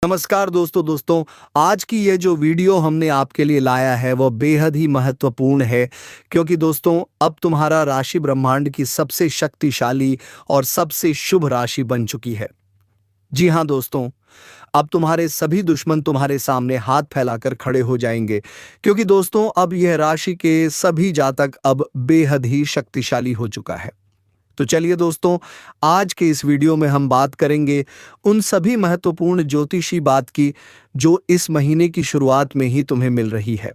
नमस्कार दोस्तों, आज की ये जो वीडियो हमने आपके लिए लाया है वो बेहद ही महत्वपूर्ण है क्योंकि दोस्तों अब तुम्हारा राशि ब्रह्मांड की सबसे शक्तिशाली और सबसे शुभ राशि बन चुकी है। जी हाँ दोस्तों, अब तुम्हारे सभी दुश्मन तुम्हारे सामने हाथ फैलाकर खड़े हो जाएंगे क्योंकि दोस्तों अब यह राशि के सभी जातक अब बेहद ही शक्तिशाली हो चुका है। तो चलिए दोस्तों, आज के इस वीडियो में हम बात करेंगे उन सभी महत्वपूर्ण ज्योतिषी बात की जो इस महीने की शुरुआत में ही तुम्हें मिल रही है।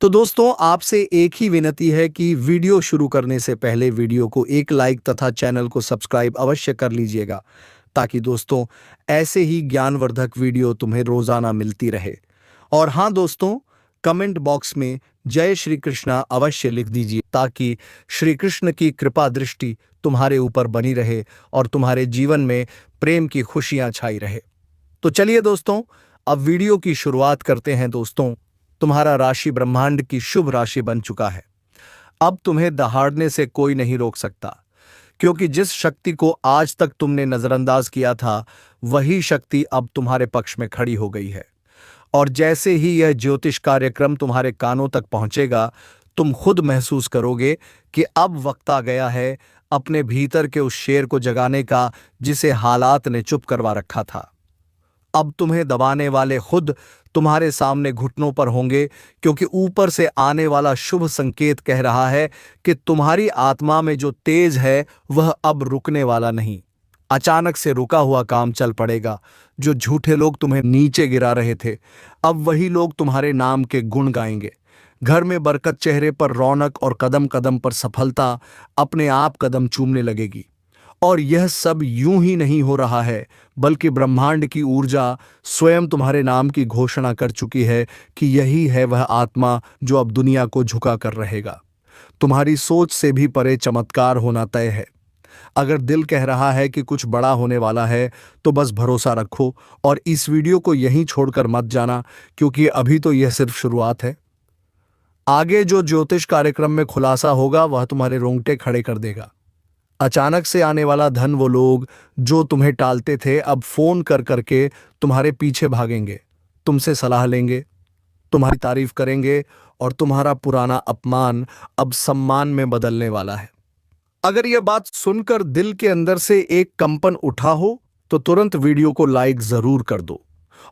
तो दोस्तों आपसे एक ही विनती है कि वीडियो शुरू करने से पहले वीडियो को एक लाइक तथा चैनल को सब्सक्राइब अवश्य कर लीजिएगा ताकि दोस्तों ऐसे ही ज्ञानवर्धक वीडियो तुम्हें रोजाना मिलती रहे। और हाँ दोस्तों, कमेंट बॉक्स में जय श्री कृष्णा अवश्य लिख दीजिए ताकि श्री कृष्ण की कृपा दृष्टि तुम्हारे ऊपर बनी रहे और तुम्हारे जीवन में प्रेम की खुशियां छाई रहे। तो चलिए दोस्तों, अब वीडियो की शुरुआत करते हैं। दोस्तों तुम्हारा राशि ब्रह्मांड की शुभ राशि बन चुका है। अब तुम्हें दहाड़ने से कोई नहीं रोक सकता क्योंकि जिस शक्ति को आज तक तुमने नजरअंदाज किया था वही शक्ति अब तुम्हारे पक्ष में खड़ी हो गई है। और जैसे ही यह ज्योतिष कार्यक्रम तुम्हारे कानों तक पहुंचेगा तुम खुद महसूस करोगे कि अब वक्त आ गया है अपने भीतर के उस शेर को जगाने का जिसे हालात ने चुप करवा रखा था। अब तुम्हें दबाने वाले खुद तुम्हारे सामने घुटनों पर होंगे क्योंकि ऊपर से आने वाला शुभ संकेत कह रहा है कि तुम्हारी आत्मा में जो तेज है वह अब रुकने वाला नहीं। अचानक से रुका हुआ काम चल पड़ेगा। जो झूठे लोग तुम्हें नीचे गिरा रहे थे अब वही लोग तुम्हारे नाम के गुण गाएंगे। घर में बरकत, चेहरे पर रौनक और कदम कदम पर सफलता अपने आप कदम चूमने लगेगी। और यह सब यूं ही नहीं हो रहा है बल्कि ब्रह्मांड की ऊर्जा स्वयं तुम्हारे नाम की घोषणा कर चुकी है कि यही है वह आत्मा जो अब दुनिया को झुका कर रहेगा। तुम्हारी सोच से भी परे चमत्कार होना तय है। अगर दिल कह रहा है कि कुछ बड़ा होने वाला है तो बस भरोसा रखो और इस वीडियो को यहीं छोड़कर मत जाना क्योंकि अभी तो यह सिर्फ शुरुआत है। आगे जो ज्योतिष कार्यक्रम में खुलासा होगा वह तुम्हारे रोंगटे खड़े कर देगा। अचानक से आने वाला धन, वो लोग जो तुम्हें टालते थे अब फोन कर करके तुम्हारे पीछे भागेंगे, तुमसे सलाह लेंगे, तुम्हारी तारीफ करेंगे और तुम्हारा पुराना अपमान अब सम्मान में बदलने वाला है। अगर यह बात सुनकर दिल के अंदर से एक कंपन उठा हो तो तुरंत वीडियो को लाइक जरूर कर दो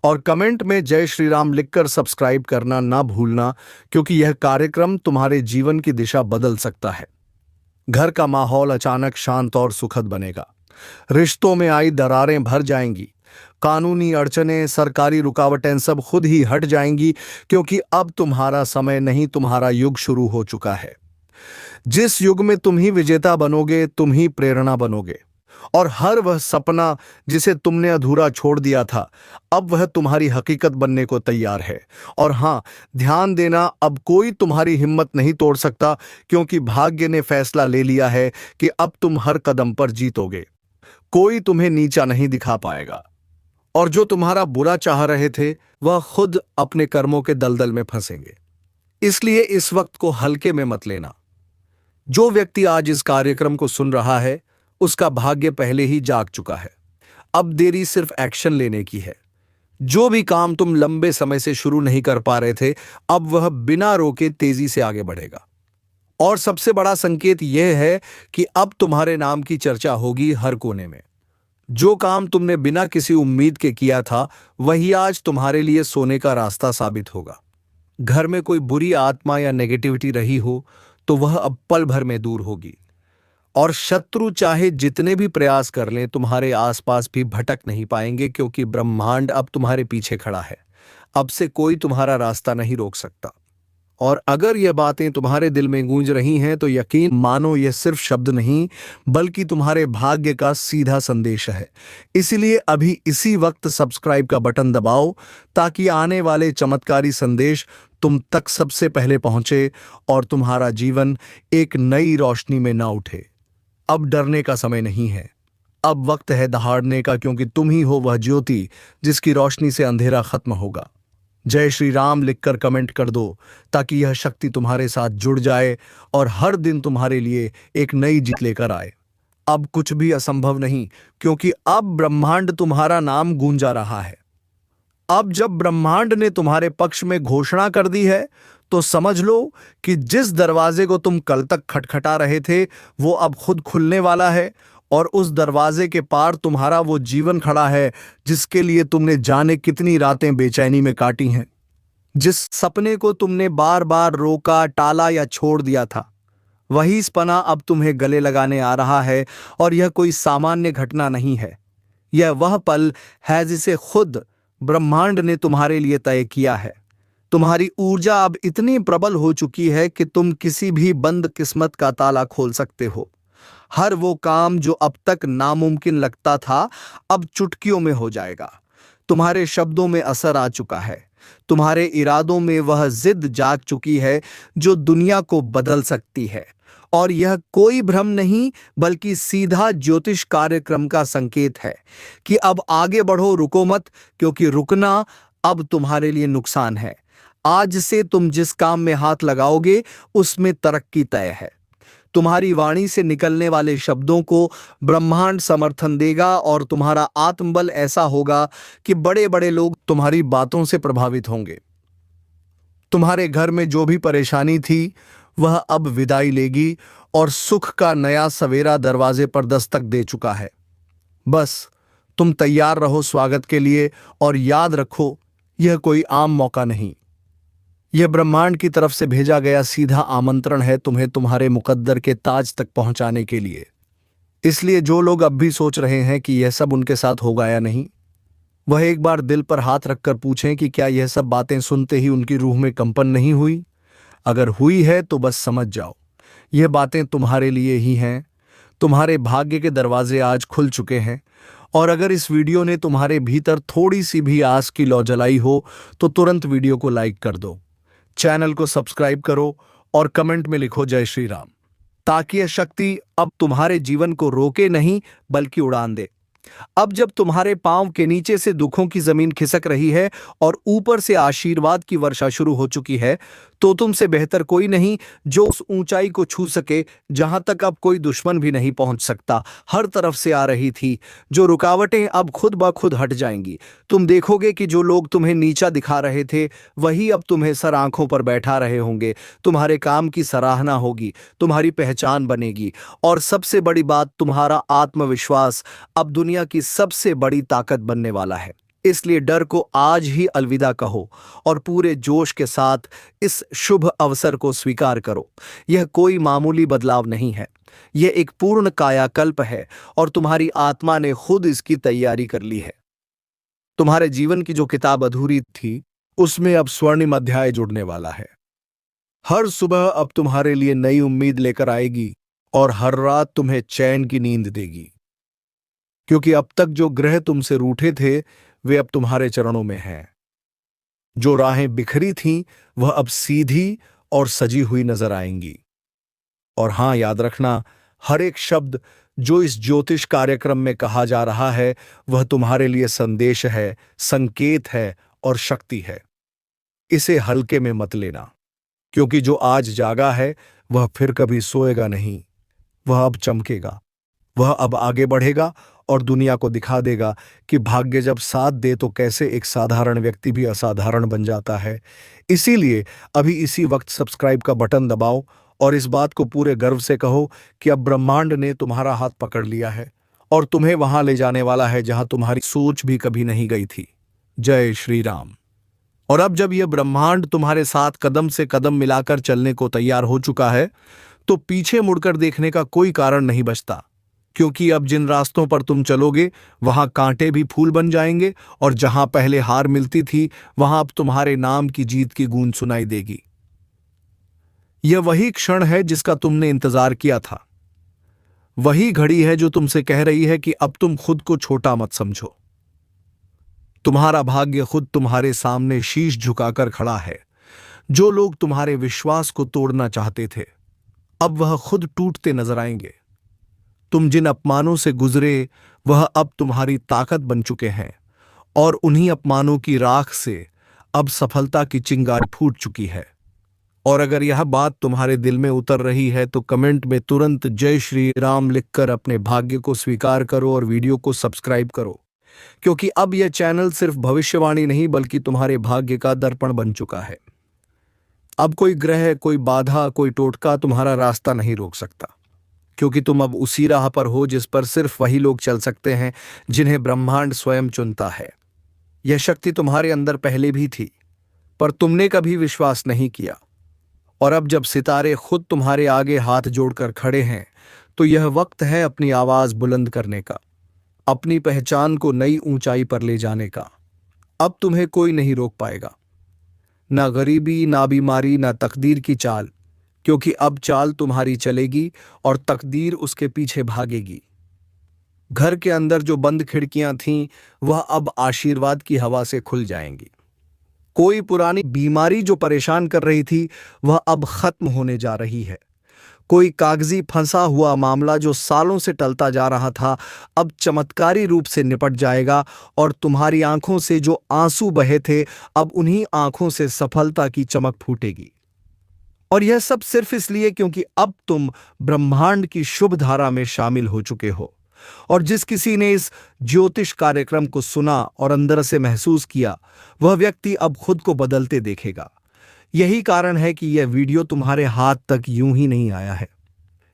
और कमेंट में जय श्री राम लिखकर सब्सक्राइब करना ना भूलना क्योंकि यह कार्यक्रम तुम्हारे जीवन की दिशा बदल सकता है। घर का माहौल अचानक शांत और सुखद बनेगा। रिश्तों में आई दरारें भर जाएंगी। कानूनी अड़चनें, सरकारी रुकावटें सब खुद ही हट जाएंगी क्योंकि अब तुम्हारा समय नहीं, तुम्हारा युग शुरू हो चुका है। जिस युग में तुम ही विजेता बनोगे, तुम ही प्रेरणा बनोगे और हर वह सपना जिसे तुमने अधूरा छोड़ दिया था अब वह तुम्हारी हकीकत बनने को तैयार है। और हाँ, ध्यान देना, अब कोई तुम्हारी हिम्मत नहीं तोड़ सकता क्योंकि भाग्य ने फैसला ले लिया है कि अब तुम हर कदम पर जीतोगे। कोई तुम्हें नीचा नहीं दिखा पाएगा और जो तुम्हारा बुरा चाह रहे थे वह खुद अपने कर्मों के दलदल में फंसेंगे। इसलिए इस वक्त को हल्के में मत लेना। जो व्यक्ति आज इस कार्यक्रम को सुन रहा है उसका भाग्य पहले ही जाग चुका है। अब देरी सिर्फ एक्शन लेने की है। जो भी काम तुम लंबे समय से शुरू नहीं कर पा रहे थे अब वह बिना रोके तेजी से आगे बढ़ेगा। और सबसे बड़ा संकेत यह है कि अब तुम्हारे नाम की चर्चा होगी हर कोने में। जो काम तुमने बिना किसी उम्मीद के किया था वही आज तुम्हारे लिए सोने का रास्ता साबित होगा। घर में कोई बुरी आत्मा या नेगेटिविटी रही हो तो वह अब पल भर में दूर होगी और शत्रु चाहे जितने भी प्रयास कर लें तुम्हारे आसपास भी भटक नहीं पाएंगे क्योंकि ब्रह्मांड अब तुम्हारे पीछे खड़ा है। अब से कोई तुम्हारा रास्ता नहीं रोक सकता। और अगर यह बातें तुम्हारे दिल में गूंज रही हैं तो यकीन मानो यह सिर्फ शब्द नहीं बल्कि तुम्हारे भाग्य का सीधा संदेश है। इसीलिए अभी इसी वक्त सब्सक्राइब का बटन दबाओ ताकि आने वाले चमत्कारी संदेश तुम तक सबसे पहले पहुंचे और तुम्हारा जीवन एक नई रोशनी में ना उठे। अब डरने का समय नहीं है, अब वक्त है दहाड़ने का क्योंकि तुम ही हो वह ज्योति जिसकी रोशनी से अंधेरा खत्म होगा। जय श्री राम लिखकर कमेंट कर दो ताकि यह शक्ति तुम्हारे साथ जुड़ जाए और हर दिन तुम्हारे लिए एक नई जीत लेकर आए। अब कुछ भी असंभव नहीं क्योंकि अब ब्रह्मांड तुम्हारा नाम गूंजा रहा है। अब जब ब्रह्मांड ने तुम्हारे पक्ष में घोषणा कर दी है तो समझ लो कि जिस दरवाजे को तुम कल तक खटखटा रहे थे वो अब खुद खुलने वाला है, और उस दरवाजे के पार तुम्हारा वो जीवन खड़ा है जिसके लिए तुमने जाने कितनी रातें बेचैनी में काटी हैं। जिस सपने को तुमने बार बार रोका, टाला या छोड़ दिया था, वही सपना अब तुम्हें गले लगाने आ रहा है। और यह कोई सामान्य घटना नहीं है, यह वह पल है जिसे खुद ब्रह्मांड ने तुम्हारे लिए तय किया है। तुम्हारी ऊर्जा अब इतनी प्रबल हो चुकी है कि तुम किसी भी बंद किस्मत का ताला खोल सकते हो। हर वो काम जो अब तक नामुमकिन लगता था अब चुटकियों में हो जाएगा। तुम्हारे शब्दों में असर आ चुका है, तुम्हारे इरादों में वह जिद जाग चुकी है जो दुनिया को बदल सकती है। और यह कोई भ्रम नहीं बल्कि सीधा ज्योतिष कार्यक्रम का संकेत है कि अब आगे बढ़ो, रुको मत, क्योंकि रुकना अब तुम्हारे लिए नुकसान है। आज से तुम जिस काम में हाथ लगाओगे उसमें तरक्की तय है। तुम्हारी वाणी से निकलने वाले शब्दों को ब्रह्मांड समर्थन देगा और तुम्हारा आत्मबल ऐसा होगा कि बड़े बड़े लोग तुम्हारी बातों से प्रभावित होंगे। तुम्हारे घर में जो भी परेशानी थी वह अब विदाई लेगी और सुख का नया सवेरा दरवाजे पर दस्तक दे चुका है। बस तुम तैयार रहो स्वागत के लिए, और याद रखो यह कोई आम मौका नहीं, यह ब्रह्मांड की तरफ से भेजा गया सीधा आमंत्रण है तुम्हें तुम्हारे मुकद्दर के ताज तक पहुंचाने के लिए। इसलिए जो लोग अब भी सोच रहे हैं कि यह सब उनके साथ होगा या नहीं, वह एक बार दिल पर हाथ रखकर पूछें कि क्या यह सब बातें सुनते ही उनकी रूह में कंपन नहीं हुई। अगर हुई है तो बस समझ जाओ यह बातें तुम्हारे लिए ही हैं। तुम्हारे भाग्य के दरवाजे आज खुल चुके हैं। और अगर इस वीडियो ने तुम्हारे भीतर थोड़ी सी भी आस की लौ जलाई हो तो तुरंत वीडियो को लाइक कर दो, चैनल को सब्सक्राइब करो और कमेंट में लिखो जय श्री राम, ताकि यह शक्ति अब तुम्हारे जीवन को रोके नहीं बल्कि उड़ान दे। अब जब तुम्हारे पांव के नीचे से दुखों की जमीन खिसक रही है और ऊपर से आशीर्वाद की वर्षा शुरू हो चुकी है, तो तुमसे बेहतर कोई नहीं जो उस ऊंचाई को छू सके जहां तक अब कोई दुश्मन भी नहीं पहुंच सकता। हर तरफ से आ रही थी जो रुकावटें अब खुद ब खुद हट जाएंगी। तुम देखोगे कि जो लोग तुम्हें नीचा दिखा रहे थे वही अब तुम्हें सर आंखों पर बैठा रहे होंगे। तुम्हारे काम की सराहना होगी, तुम्हारी पहचान बनेगी, और सबसे बड़ी बात, तुम्हारा आत्मविश्वास अब दुनिया की सबसे बड़ी ताकत बनने वाला है। इसलिए डर को आज ही अलविदा कहो और पूरे जोश के साथ इस शुभ अवसर को स्वीकार करो। यह कोई मामूली बदलाव नहीं है, यह एक पूर्ण कायाकल्प है और तुम्हारी आत्मा ने खुद इसकी तैयारी कर ली है। तुम्हारे जीवन की जो किताब अधूरी थी उसमें अब स्वर्णिम अध्याय जुड़ने वाला है। हर सुबह अब तुम्हारे लिए नई उम्मीद लेकर आएगी और हर रात तुम्हें चैन की नींद देगी, क्योंकि अब तक जो ग्रह तुमसे रूठे थे वे अब तुम्हारे चरणों में हैं। जो राहें बिखरी थीं वह अब सीधी और सजी हुई नजर आएंगी। और हां, याद रखना, हर एक शब्द जो इस ज्योतिष कार्यक्रम में कहा जा रहा है वह तुम्हारे लिए संदेश है, संकेत है और शक्ति है। इसे हल्के में मत लेना, क्योंकि जो आज जागा है वह फिर कभी सोएगा नहीं। वह अब चमकेगा, वह अब आगे बढ़ेगा और दुनिया को दिखा देगा कि भाग्य जब साथ दे तो कैसे एक साधारण व्यक्ति भी असाधारण बन जाता है। इसीलिए अभी इसी वक्त सब्सक्राइब का बटन दबाओ और इस बात को पूरे गर्व से कहो कि अब ब्रह्मांड ने तुम्हारा हाथ पकड़ लिया है और तुम्हें वहां ले जाने वाला है जहां तुम्हारी सोच भी कभी नहीं गई थी। जय श्री राम। और अब जब यह ब्रह्मांड तुम्हारे साथ कदम से कदम मिलाकर चलने को तैयार हो चुका है तो पीछे मुड़कर देखने का कोई कारण नहीं बचता, क्योंकि अब जिन रास्तों पर तुम चलोगे वहां कांटे भी फूल बन जाएंगे और जहां पहले हार मिलती थी वहां अब तुम्हारे नाम की जीत की गूंज सुनाई देगी। यह वही क्षण है जिसका तुमने इंतजार किया था, वही घड़ी है जो तुमसे कह रही है कि अब तुम खुद को छोटा मत समझो। तुम्हारा भाग्य खुद तुम्हारे सामने शीश झुकाकर खड़ा है। जो लोग तुम्हारे विश्वास को तोड़ना चाहते थे अब वह खुद टूटते नजर आएंगे। तुम जिन अपमानों से गुजरे वह अब तुम्हारी ताकत बन चुके हैं और उन्हीं अपमानों की राख से अब सफलता की चिंगारी फूट चुकी है। और अगर यह बात तुम्हारे दिल में उतर रही है तो कमेंट में तुरंत जय श्री राम लिखकर अपने भाग्य को स्वीकार करो और वीडियो को सब्सक्राइब करो। क्योंकि अब यह चैनल सिर्फ भविष्यवाणी नहीं बल्कि तुम्हारे भाग्य का दर्पण बन चुका है। अब कोई ग्रह, कोई बाधा, कोई टोटका तुम्हारा रास्ता नहीं रोक सकता, क्योंकि तुम अब उसी राह पर हो जिस पर सिर्फ वही लोग चल सकते हैं जिन्हें ब्रह्मांड स्वयं चुनता है। यह शक्ति तुम्हारे अंदर पहले भी थी, पर तुमने कभी विश्वास नहीं किया। और अब जब सितारे खुद तुम्हारे आगे हाथ जोड़कर खड़े हैं, तो यह वक्त है अपनी आवाज बुलंद करने का, अपनी पहचान को नई ऊंचाई पर ले जाने का। अब तुम्हें कोई नहीं रोक पाएगा, ना गरीबी, ना बीमारी, ना तकदीर की चाल, क्योंकि अब चाल तुम्हारी चलेगी और तकदीर उसके पीछे भागेगी। घर के अंदर जो बंद खिड़कियां थीं, वह अब आशीर्वाद की हवा से खुल जाएंगी। कोई पुरानी बीमारी जो परेशान कर रही थी, वह अब खत्म होने जा रही है। कोई कागजी फंसा हुआ मामला जो सालों से टलता जा रहा था, अब चमत्कारी रूप से निपट जाएगा। और तुम्हारी आंखों से जो आंसू बहे थे, अब उन्हीं आंखों से सफलता की चमक फूटेगी। और यह सब सिर्फ इसलिए क्योंकि अब तुम ब्रह्मांड की शुभ धारा में शामिल हो चुके हो। और जिस किसी ने इस ज्योतिष कार्यक्रम को सुना और अंदर से महसूस किया, वह व्यक्ति अब खुद को बदलते देखेगा। यही कारण है कि यह वीडियो तुम्हारे हाथ तक यूं ही नहीं आया है।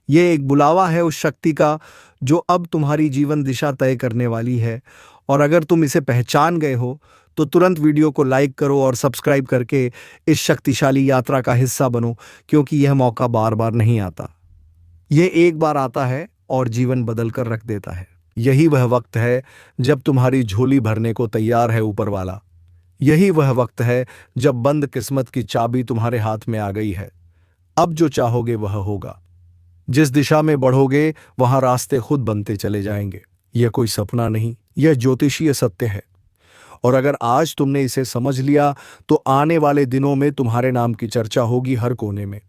यह एक बुलावा है उस शक्ति का जो अब तुम्हारी जीवन दिशा तय करने वाली है। और अगर तुम इसे पहचान गए हो तो तुरंत वीडियो को लाइक करो और सब्सक्राइब करके इस शक्तिशाली यात्रा का हिस्सा बनो, क्योंकि यह मौका बार बार नहीं आता। यह एक बार आता है और जीवन बदल कर रख देता है। यही वह वक्त है जब तुम्हारी झोली भरने को तैयार है ऊपर वाला। यही वह वक्त है जब बंद किस्मत की चाबी तुम्हारे हाथ में आ गई है। अब जो चाहोगे वह होगा। जिस दिशा में बढ़ोगे वहां रास्ते खुद बनते चले जाएंगे। यह कोई सपना नहीं, यह ज्योतिषीय सत्य है। और अगर आज तुमने इसे समझ लिया तो आने वाले दिनों में तुम्हारे नाम की चर्चा होगी हर कोने में।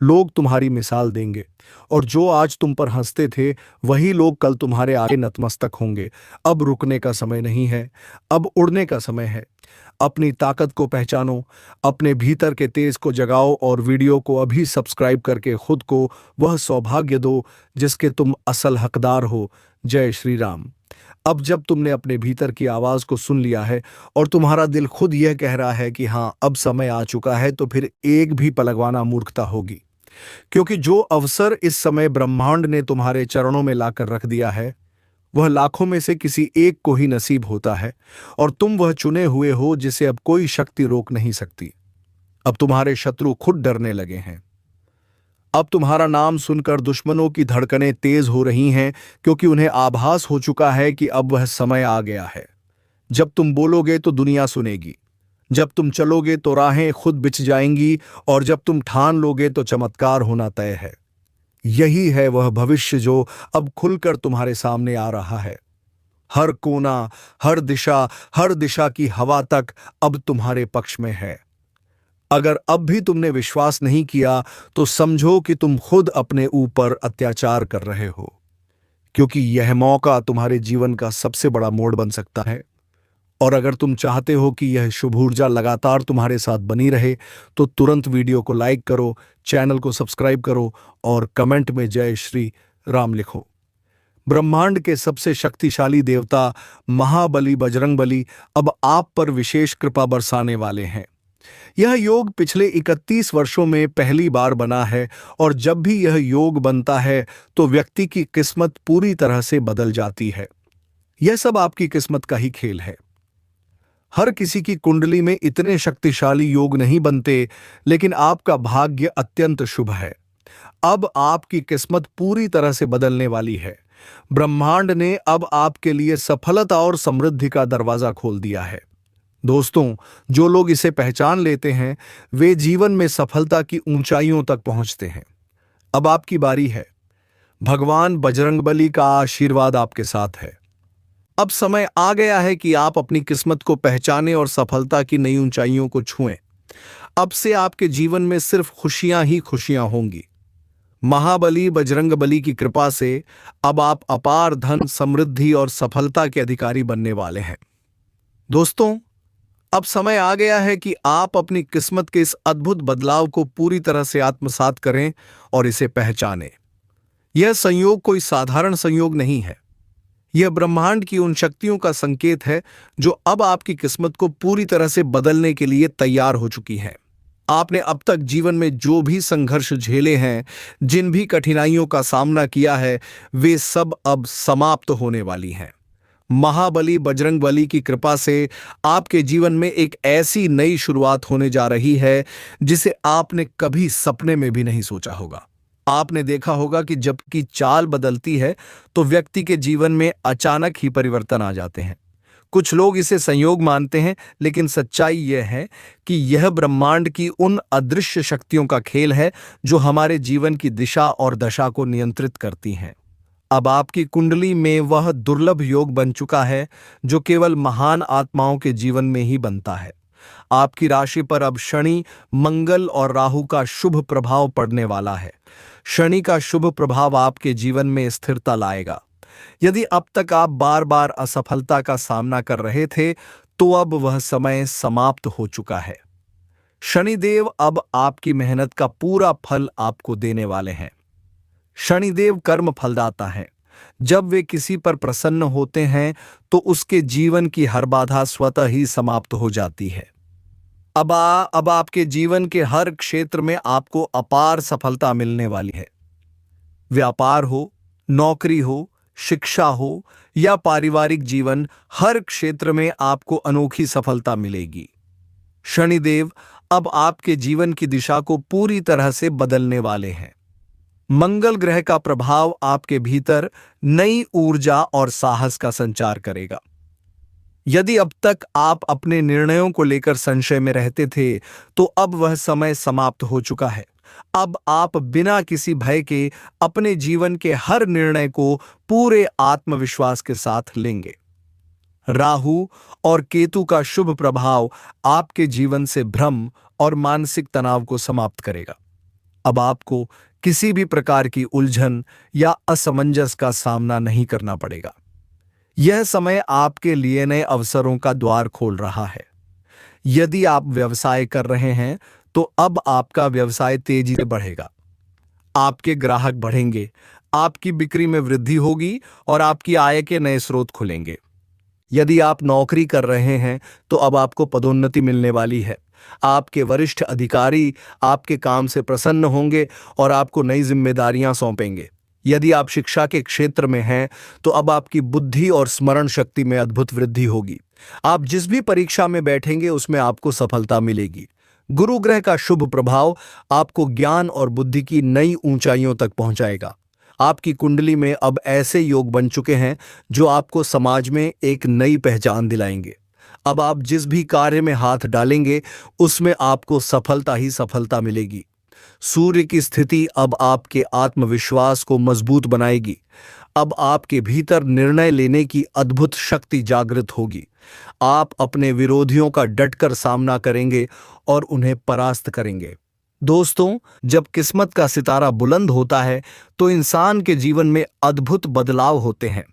लोग तुम्हारी मिसाल देंगे, और जो आज तुम पर हंसते थे वही लोग कल तुम्हारे आगे नतमस्तक होंगे। अब रुकने का समय नहीं है, अब उड़ने का समय है। अपनी ताकत को पहचानो, अपने भीतर के तेज को जगाओ और वीडियो को अभी सब्सक्राइब करके खुद को वह सौभाग्य दो जिसके तुम असल हकदार हो। जय श्री राम। अब जब तुमने अपने भीतर की आवाज को सुन लिया है और तुम्हारा दिल खुद यह कह रहा है कि हाँ अब समय आ चुका है, तो फिर एक भी पलकवाना मूर्खता होगी, क्योंकि जो अवसर इस समय ब्रह्मांड ने तुम्हारे चरणों में लाकर रख दिया है, वह लाखों में से किसी एक को ही नसीब होता है। और तुम वह चुने हुए हो जिसे अब कोई शक्ति रोक नहीं सकती। अब तुम्हारे शत्रु खुद डरने लगे हैं। अब तुम्हारा नाम सुनकर दुश्मनों की धड़कनें तेज हो रही हैं, क्योंकि उन्हें आभास हो चुका है कि अब वह समय आ गया है। जब तुम बोलोगे तो दुनिया सुनेगी, जब तुम चलोगे तो राहें खुद बिछ जाएंगी, और जब तुम ठान लोगे तो चमत्कार होना तय है। यही है वह भविष्य जो अब खुलकर तुम्हारे सामने आ रहा है। हर कोना, हर दिशा की हवा तक अब तुम्हारे पक्ष में है। अगर अब भी तुमने विश्वास नहीं किया तो समझो कि तुम खुद अपने ऊपर अत्याचार कर रहे हो, क्योंकि यह मौका तुम्हारे जीवन का सबसे बड़ा मोड़ बन सकता है। और अगर तुम चाहते हो कि यह शुभ ऊर्जा लगातार तुम्हारे साथ बनी रहे, तो तुरंत वीडियो को लाइक करो, चैनल को सब्सक्राइब करो और कमेंट में जय श्री राम लिखो। ब्रह्मांड के सबसे शक्तिशाली देवता महाबली बजरंगबली अब आप पर विशेष कृपा बरसाने वाले हैं। यह योग पिछले 31 वर्षों में पहली बार बना है, और जब भी यह योग बनता है तो व्यक्ति की किस्मत पूरी तरह से बदल जाती है। यह सब आपकी किस्मत का ही खेल है। हर किसी की कुंडली में इतने शक्तिशाली योग नहीं बनते, लेकिन आपका भाग्य अत्यंत शुभ है। अब आपकी किस्मत पूरी तरह से बदलने वाली है। ब्रह्मांड ने अब आपके लिए सफलता और समृद्धि का दरवाजा खोल दिया है। दोस्तों, जो लोग इसे पहचान लेते हैं वे जीवन में सफलता की ऊंचाइयों तक पहुंचते हैं। अब आपकी बारी है। भगवान बजरंगबली का आशीर्वाद आपके साथ है। अब समय आ गया है कि आप अपनी किस्मत को पहचानें और सफलता की नई ऊंचाइयों को छुएं। अब से आपके जीवन में सिर्फ खुशियां ही खुशियां होंगी। महाबली बजरंगबली की कृपा से अब आप अपार धन, समृद्धि और सफलता के अधिकारी बनने वाले हैं। दोस्तों, अब समय आ गया है कि आप अपनी किस्मत के इस अद्भुत बदलाव को पूरी तरह से आत्मसात करें और इसे पहचानें। यह संयोग कोई साधारण संयोग नहीं है। यह ब्रह्मांड की उन शक्तियों का संकेत है जो अब आपकी किस्मत को पूरी तरह से बदलने के लिए तैयार हो चुकी हैं। आपने अब तक जीवन में जो भी संघर्ष झेले हैं, जिन भी कठिनाइयों का सामना किया है, वे सब अब समाप्त होने वाली हैं। महाबली बजरंगबली की कृपा से आपके जीवन में एक ऐसी नई शुरुआत होने जा रही है जिसे आपने कभी सपने में भी नहीं सोचा होगा। आपने देखा होगा कि जबकि चाल बदलती है तो व्यक्ति के जीवन में अचानक ही परिवर्तन आ जाते हैं। कुछ लोग इसे संयोग मानते हैं, लेकिन सच्चाई यह है कि यह ब्रह्मांड की उन अदृश्य शक्तियों का खेल है जो हमारे जीवन की दिशा और दशा को नियंत्रित करती हैं। अब आपकी कुंडली में वह दुर्लभ योग बन चुका है जो केवल महान आत्माओं के जीवन में ही बनता है। आपकी राशि पर अब शनि, मंगल और राहु का शुभ प्रभाव पड़ने वाला है। शनि का शुभ प्रभाव आपके जीवन में स्थिरता लाएगा। यदि अब तक आप बार बार असफलता का सामना कर रहे थे, तो अब वह समय समाप्त हो चुका है। शनिदेव अब आपकी मेहनत का पूरा फल आपको देने वाले हैं। शनिदेव कर्म फलदाता हैं। जब वे किसी पर प्रसन्न होते हैं तो उसके जीवन की हर बाधा स्वतः ही समाप्त हो जाती है। अब आपके जीवन के हर क्षेत्र में आपको अपार सफलता मिलने वाली है। व्यापार हो, नौकरी हो, शिक्षा हो या पारिवारिक जीवन, हर क्षेत्र में आपको अनोखी सफलता मिलेगी। शनिदेव अब आपके जीवन की दिशा को पूरी तरह से बदलने वाले हैं। मंगल ग्रह का प्रभाव आपके भीतर नई ऊर्जा और साहस का संचार करेगा। यदि अब तक आप अपने निर्णयों को लेकर संशय में रहते थे, तो अब वह समय समाप्त हो चुका है। अब आप बिना किसी भय के अपने जीवन के हर निर्णय को पूरे आत्मविश्वास के साथ लेंगे। राहु और केतु का शुभ प्रभाव आपके जीवन से भ्रम और मानसिक तनाव को समाप्त करेगा। अब आपको किसी भी प्रकार की उलझन या असमंजस का सामना नहीं करना पड़ेगा। यह समय आपके लिए नए अवसरों का द्वार खोल रहा है। यदि आप व्यवसाय कर रहे हैं तो अब आपका व्यवसाय तेजी से बढ़ेगा। आपके ग्राहक बढ़ेंगे, आपकी बिक्री में वृद्धि होगी और आपकी आय के नए स्रोत खुलेंगे। यदि आप नौकरी कर रहे हैं तो अब आपको पदोन्नति मिलने वाली है। आपके वरिष्ठ अधिकारी आपके काम से प्रसन्न होंगे और आपको नई जिम्मेदारियां सौंपेंगे। यदि आप शिक्षा के क्षेत्र में हैं तो अब आपकी बुद्धि और स्मरण शक्ति में अद्भुत वृद्धि होगी। आप जिस भी परीक्षा में बैठेंगे उसमें आपको सफलता मिलेगी। गुरु ग्रह का शुभ प्रभाव आपको ज्ञान और बुद्धि की नई ऊंचाइयों तक पहुंचाएगा। आपकी कुंडली में अब ऐसे योग बन चुके हैं जो आपको समाज में एक नई पहचान दिलाएंगे। अब आप जिस भी कार्य में हाथ डालेंगे उसमें आपको सफलता ही सफलता मिलेगी। सूर्य की स्थिति अब आपके आत्मविश्वास को मजबूत बनाएगी। अब आपके भीतर निर्णय लेने की अद्भुत शक्ति जागृत होगी। आप अपने विरोधियों का डटकर सामना करेंगे और उन्हें परास्त करेंगे। दोस्तों, जब किस्मत का सितारा बुलंद होता है तो इंसान के जीवन में अद्भुत बदलाव होते हैं।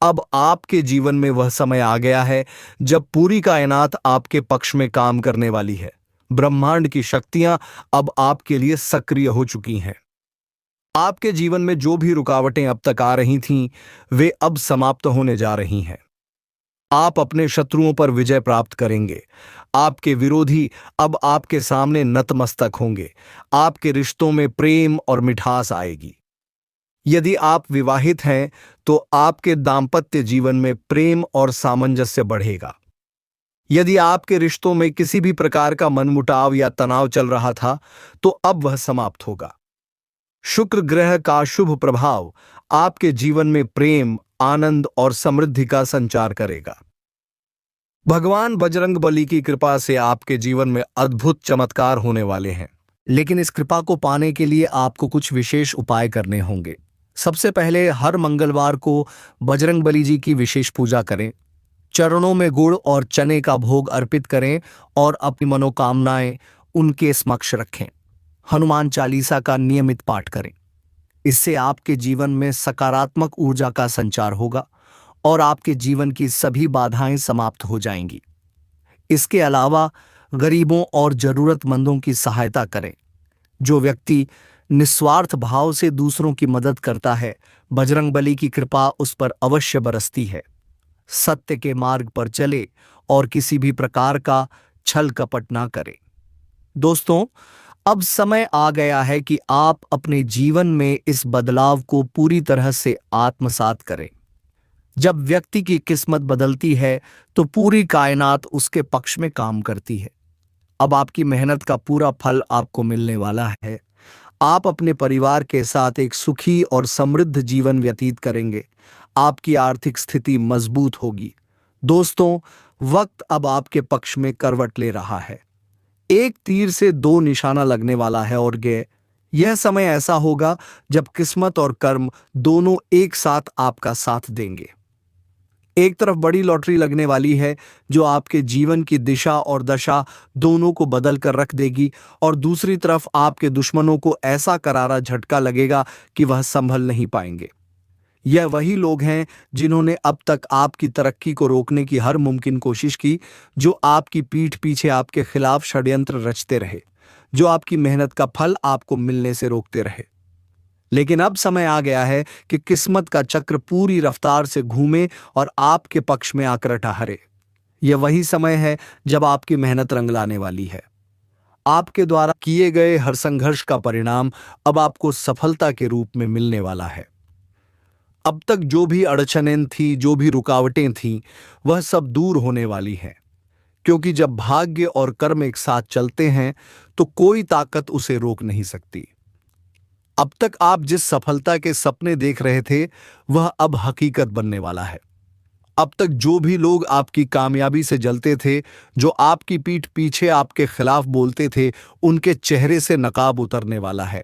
अब आपके जीवन में वह समय आ गया है जब पूरी कायनात आपके पक्ष में काम करने वाली है। ब्रह्मांड की शक्तियां अब आपके लिए सक्रिय हो चुकी हैं। आपके जीवन में जो भी रुकावटें अब तक आ रही थीं, वे अब समाप्त होने जा रही हैं। आप अपने शत्रुओं पर विजय प्राप्त करेंगे। आपके विरोधी अब आपके सामने नतमस्तक होंगे। आपके रिश्तों में प्रेम और मिठास आएगी। यदि आप विवाहित हैं तो आपके दांपत्य जीवन में प्रेम और सामंजस्य बढ़ेगा। यदि आपके रिश्तों में किसी भी प्रकार का मनमुटाव या तनाव चल रहा था तो अब वह समाप्त होगा। शुक्र ग्रह का शुभ प्रभाव आपके जीवन में प्रेम, आनंद और समृद्धि का संचार करेगा। भगवान बजरंगबली की कृपा से आपके जीवन में अद्भुत चमत्कार होने वाले हैं, लेकिन इस कृपा को पाने के लिए आपको कुछ विशेष उपाय करने होंगे। सबसे पहले हर मंगलवार को बजरंगबली जी की विशेष पूजा करें। चरणों में गुड़ और चने का भोग अर्पित करें और अपनी मनोकामनाएं उनके समक्ष रखें। हनुमान चालीसा का नियमित पाठ करें। इससे आपके जीवन में सकारात्मक ऊर्जा का संचार होगा और आपके जीवन की सभी बाधाएं समाप्त हो जाएंगी। इसके अलावा गरीबों और जरूरतमंदों की सहायता करें। जो व्यक्ति निस्वार्थ भाव से दूसरों की मदद करता है, बजरंगबली की कृपा उस पर अवश्य बरसती है। सत्य के मार्ग पर चले और किसी भी प्रकार का छल कपट ना करे। दोस्तों, अब समय आ गया है कि आप अपने जीवन में इस बदलाव को पूरी तरह से आत्मसात करें। जब व्यक्ति की किस्मत बदलती है तो पूरी कायनात उसके पक्ष में काम करती है। अब आपकी मेहनत का पूरा फल आपको मिलने वाला है। आप अपने परिवार के साथ एक सुखी और समृद्ध जीवन व्यतीत करेंगे। आपकी आर्थिक स्थिति मजबूत होगी। दोस्तों, वक्त अब आपके पक्ष में करवट ले रहा है। एक तीर से दो निशाना लगने वाला है और यह समय ऐसा होगा जब किस्मत और कर्म दोनों एक साथ आपका साथ देंगे। एक तरफ बड़ी लॉटरी लगने वाली है जो आपके जीवन की दिशा और दशा दोनों को बदल कर रख देगी, और दूसरी तरफ आपके दुश्मनों को ऐसा करारा झटका लगेगा कि वह संभल नहीं पाएंगे। यह वही लोग हैं जिन्होंने अब तक आपकी तरक्की को रोकने की हर मुमकिन कोशिश की, जो आपकी पीठ पीछे आपके खिलाफ षड्यंत्र रचते रहे, जो आपकी मेहनत का फल आपको मिलने से रोकते रहे। लेकिन अब समय आ गया है कि किस्मत का चक्र पूरी रफ्तार से घूमे और आपके पक्ष में आकर ठहरे। यह वही समय है जब आपकी मेहनत रंग लाने वाली है। आपके द्वारा किए गए हर संघर्ष का परिणाम अब आपको सफलता के रूप में मिलने वाला है। अब तक जो भी अड़चनें थी, जो भी रुकावटें थीं, वह सब दूर होने वाली हैं, क्योंकि जब भाग्य और कर्म एक साथ चलते हैं तो कोई ताकत उसे रोक नहीं सकती। अब तक आप जिस सफलता के सपने देख रहे थे वह अब हकीकत बनने वाला है। अब तक जो भी लोग आपकी कामयाबी से जलते थे, जो आपकी पीठ पीछे आपके खिलाफ बोलते थे, उनके चेहरे से नकाब उतरने वाला है।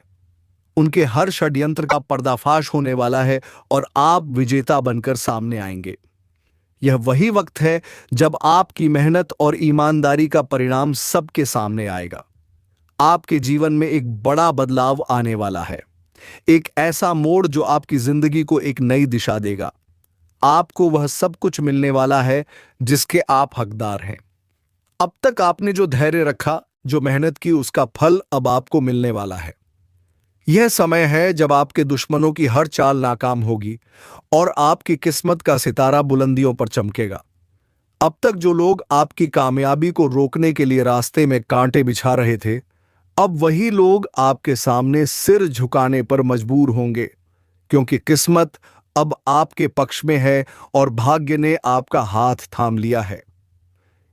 उनके हर षड्यंत्र का पर्दाफाश होने वाला है और आप विजेता बनकर सामने आएंगे। यह वही वक्त है जब आपकी मेहनत और ईमानदारी का परिणाम सबके सामने आएगा। आपके जीवन में एक बड़ा बदलाव आने वाला है, एक ऐसा मोड़ जो आपकी जिंदगी को एक नई दिशा देगा। आपको वह सब कुछ मिलने वाला है जिसके आप हकदार हैं। अब तक आपने जो धैर्य रखा, जो मेहनत की, उसका फल अब आपको मिलने वाला है। यह समय है जब आपके दुश्मनों की हर चाल नाकाम होगी और आपकी किस्मत का सितारा बुलंदियों पर चमकेगा। अब तक जो लोग आपकी कामयाबी को रोकने के लिए रास्ते में कांटे बिछा रहे थे, अब वही लोग आपके सामने सिर झुकाने पर मजबूर होंगे, क्योंकि किस्मत अब आपके पक्ष में है और भाग्य ने आपका हाथ थाम लिया है।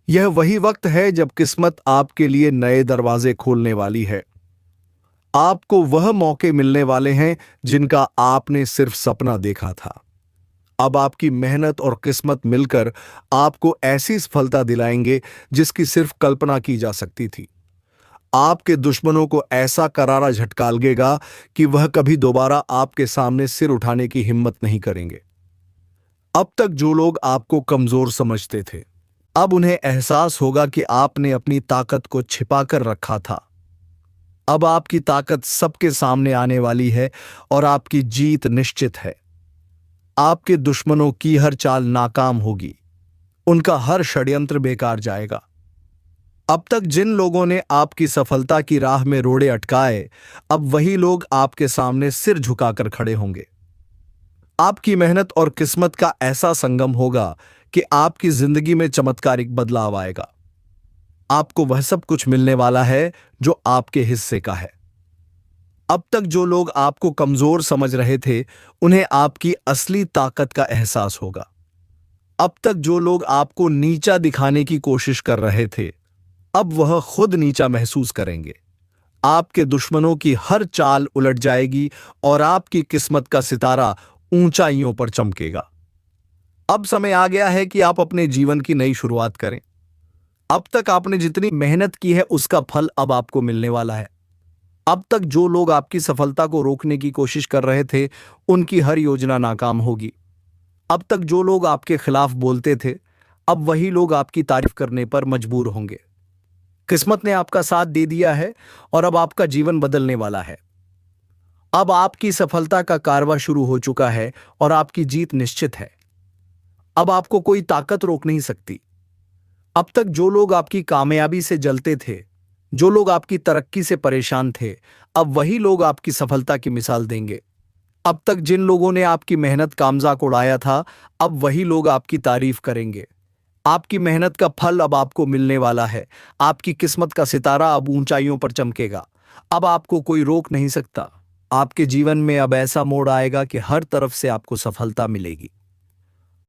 यह वही वक्त है जब किस्मत आपके लिए नए दरवाजे खोलने वाली है। आपको वह मौके मिलने वाले हैं जिनका आपने सिर्फ सपना देखा था। अब आपकी मेहनत और किस्मत मिलकर आपको ऐसी सफलता दिलाएंगे जिसकी सिर्फ कल्पना की जा सकती थी। आपके दुश्मनों को ऐसा करारा झटका लगेगा कि वह कभी दोबारा आपके सामने सिर उठाने की हिम्मत नहीं करेंगे। अब तक जो लोग आपको कमजोर समझते थे, अब उन्हें एहसास होगा कि आपने अपनी ताकत को छिपाकर रखा था। अब आपकी ताकत सबके सामने आने वाली है और आपकी जीत निश्चित है। आपके दुश्मनों की हर चाल नाकाम होगी, उनका हर षड्यंत्र बेकार जाएगा। अब तक जिन लोगों ने आपकी सफलता की राह में रोड़े अटकाए, अब वही लोग आपके सामने सिर झुकाकर खड़े होंगे। आपकी मेहनत और किस्मत का ऐसा संगम होगा कि आपकी जिंदगी में चमत्कारिक बदलाव आएगा। आपको वह सब कुछ मिलने वाला है जो आपके हिस्से का है। अब तक जो लोग आपको कमजोर समझ रहे थे, उन्हें आपकी असली ताकत का एहसास होगा। अब तक जो लोग आपको नीचा दिखाने की कोशिश कर रहे थे, अब वह खुद नीचा महसूस करेंगे। आपके दुश्मनों की हर चाल उलट जाएगी और आपकी किस्मत का सितारा ऊंचाइयों पर चमकेगा। अब समय आ गया है कि आप अपने जीवन की नई शुरुआत करें। अब तक आपने जितनी मेहनत की है उसका फल अब आपको मिलने वाला है। अब तक जो लोग आपकी सफलता को रोकने की कोशिश कर रहे थे, उनकी हर योजना नाकाम होगी। अब तक जो लोग आपके खिलाफ बोलते थे, अब वही लोग आपकी तारीफ करने पर मजबूर होंगे। किस्मत ने आपका साथ दे दिया है और अब आपका जीवन बदलने वाला है। अब आपकी सफलता का कारवां शुरू हो चुका है और आपकी जीत निश्चित है। अब आपको कोई ताकत रोक नहीं सकती। अब तक जो लोग आपकी कामयाबी से जलते थे, जो लोग आपकी तरक्की से परेशान थे, अब वही लोग आपकी सफलता की मिसाल देंगे। अब तक जिन लोगों ने आपकी मेहनत का मजाक उड़ाया था, अब वही लोग आपकी तारीफ करेंगे। आपकी मेहनत का फल अब आपको मिलने वाला है। आपकी किस्मत का सितारा अब ऊंचाइयों पर चमकेगा। अब आपको कोई रोक नहीं सकता। आपके जीवन में अब ऐसा मोड़ आएगा कि हर तरफ से आपको सफलता मिलेगी।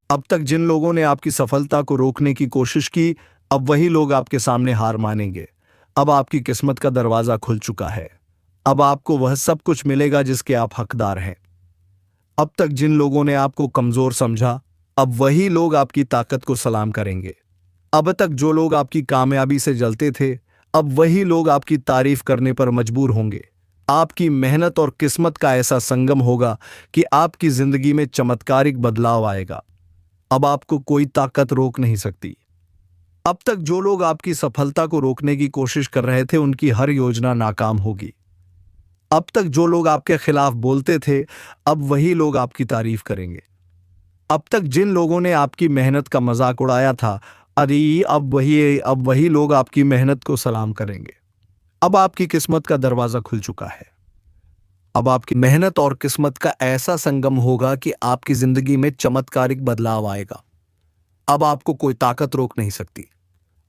अब तक जिन लोगों ने आपकी सफलता को रोकने की कोशिश की, अब वही लोग आपके सामने हार मानेंगे। अब आपकी किस्मत का दरवाजा खुल चुका है। अब आपको वह सब कुछ मिलेगा जिसके आप हकदार हैं। अब तक जिन लोगों ने आपको कमजोर समझा, अब वही लोग आपकी ताकत को सलाम करेंगे। अब तक जो लोग आपकी कामयाबी से जलते थे, अब वही लोग आपकी तारीफ करने पर मजबूर होंगे। आपकी मेहनत और किस्मत का ऐसा संगम होगा कि आपकी जिंदगी में चमत्कारिक बदलाव आएगा। अब आपको कोई ताकत रोक नहीं सकती। अब तक जो लोग आपकी सफलता को रोकने की कोशिश कर रहे थे, उनकी हर योजना नाकाम होगी। अब तक जो लोग आपके खिलाफ बोलते थे, अब वही लोग आपकी तारीफ करेंगे। अब तक जिन लोगों ने आपकी मेहनत का मजाक उड़ाया था, अरे अब वही लोग आपकी मेहनत को सलाम करेंगे। अब आपकी किस्मत का दरवाजा खुल चुका है। अब आपकी मेहनत और किस्मत का ऐसा संगम होगा कि आपकी जिंदगी में चमत्कारिक बदलाव आएगा। अब आपको कोई ताकत रोक नहीं सकती।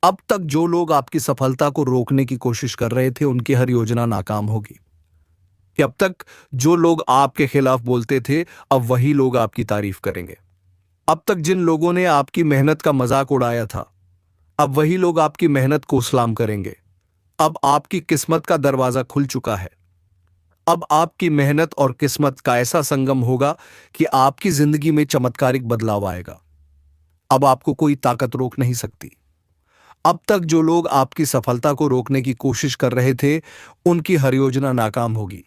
अब तक जो लोग आपकी सफलता को रोकने की कोशिश कर रहे थे, उनकी हर योजना नाकाम होगी। कि अब तक जो लोग आपके खिलाफ बोलते थे, अब वही लोग आपकी तारीफ करेंगे। अब तक जिन लोगों ने आपकी मेहनत का मजाक उड़ाया था, अब वही लोग आपकी मेहनत को सलाम करेंगे। अब आपकी किस्मत का दरवाजा खुल चुका है। अब आपकी मेहनत और किस्मत का ऐसा संगम होगा कि आपकी जिंदगी में चमत्कारिक बदलाव आएगा। अब आपको कोई ताकत रोक नहीं सकती। अब तक जो लोग आपकी सफलता को रोकने की कोशिश कर रहे थे, उनकी हर योजना नाकाम होगी।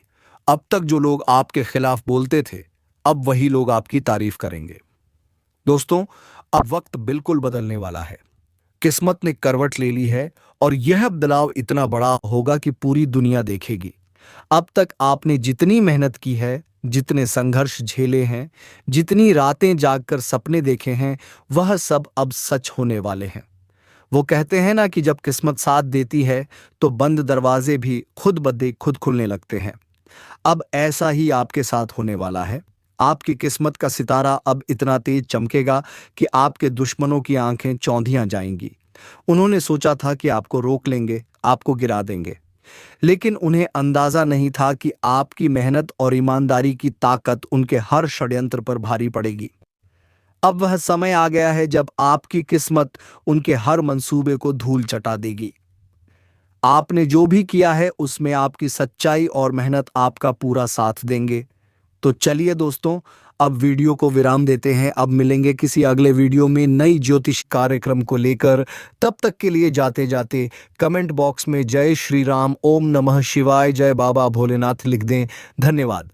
अब तक जो लोग आपके खिलाफ बोलते थे, अब वही लोग आपकी तारीफ करेंगे। दोस्तों, अब वक्त बिल्कुल बदलने वाला है। किस्मत ने करवट ले ली है और यह बदलाव इतना बड़ा होगा कि पूरी दुनिया देखेगी। अब तक आपने जितनी मेहनत की है, जितने संघर्ष झेले हैं, जितनी रातें जागकर सपने देखे हैं, वह सब अब सच होने वाले हैं। वो कहते हैं ना कि जब किस्मत साथ देती है तो बंद दरवाजे भी खुद खुलने लगते हैं। अब ऐसा ही आपके साथ होने वाला है। आपकी किस्मत का सितारा अब इतना तेज चमकेगा कि आपके दुश्मनों की आंखें चौंधियां जाएंगी। उन्होंने सोचा था कि आपको रोक लेंगे, आपको गिरा देंगे, लेकिन उन्हें अंदाजा नहीं था कि आपकी मेहनत और ईमानदारी की ताकत उनके हर षड्यंत्र पर भारी पड़ेगी। अब वह समय आ गया है जब आपकी किस्मत उनके हर मंसूबे को धूल चटा देगी। आपने जो भी किया है, उसमें आपकी सच्चाई और मेहनत आपका पूरा साथ देंगे। तो चलिए दोस्तों, अब वीडियो को विराम देते हैं। अब मिलेंगे किसी अगले वीडियो में नई ज्योतिष कार्यक्रम को लेकर। तब तक के लिए जाते जाते कमेंट बॉक्स में जय श्री राम, ओम नमः शिवाय, जय बाबा भोलेनाथ लिख दें। धन्यवाद।